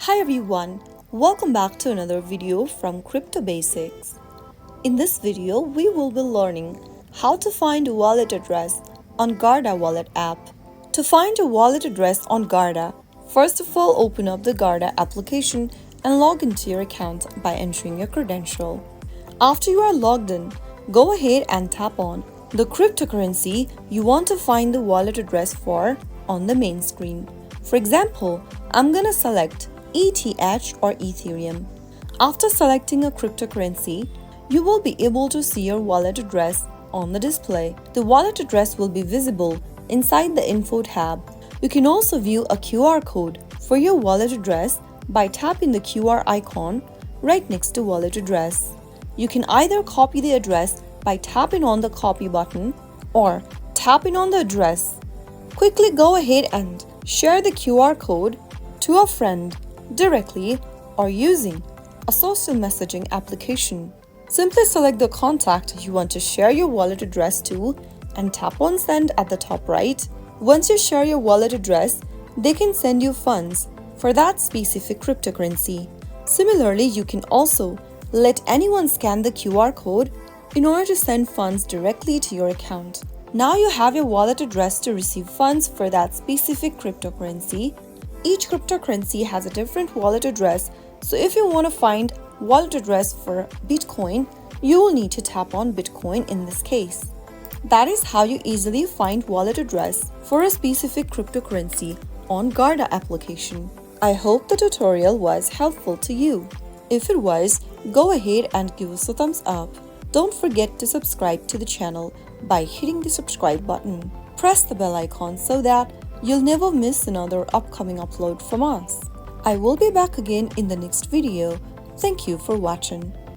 Hi everyone, welcome back to another video from Crypto Basics. In this video, we will be learning how to find a wallet address on Guarda wallet app. To find a wallet address on Guarda, first of all open up the Guarda application and log into your account by entering your credential. After you are logged in, go ahead and tap on the cryptocurrency you want to find the wallet address for on the main screen. For example, I'm gonna select ETH or Ethereum. After selecting a cryptocurrency, you will be able to see your wallet address on the display. The wallet address will be visible inside the Info tab. You can also view a QR code for your wallet address by tapping the QR icon right next to wallet address. You can either copy the address by tapping on the copy button or tapping on the address. Quickly go ahead and share the QR code to a friend directly or using a social messaging application. Simply select the contact you want to share your wallet address to and tap on send at the top right. Once you share your wallet address, they can send you funds for that specific cryptocurrency. Similarly, you can also let anyone scan the QR code in order to send funds directly to your account. Now you have your wallet address to receive funds for that specific cryptocurrency. Each cryptocurrency has a different wallet address, so if you want to find wallet address for Bitcoin, you will need to tap on Bitcoin in this case. That is how you easily find wallet address for a specific cryptocurrency on Guarda application. I hope the tutorial was helpful to you. If it was, go ahead and give us a thumbs up. Don't forget to subscribe to the channel by hitting the subscribe button. Press the bell icon so that you'll never miss another upcoming upload from us. I will be back again in the next video. Thank you for watching.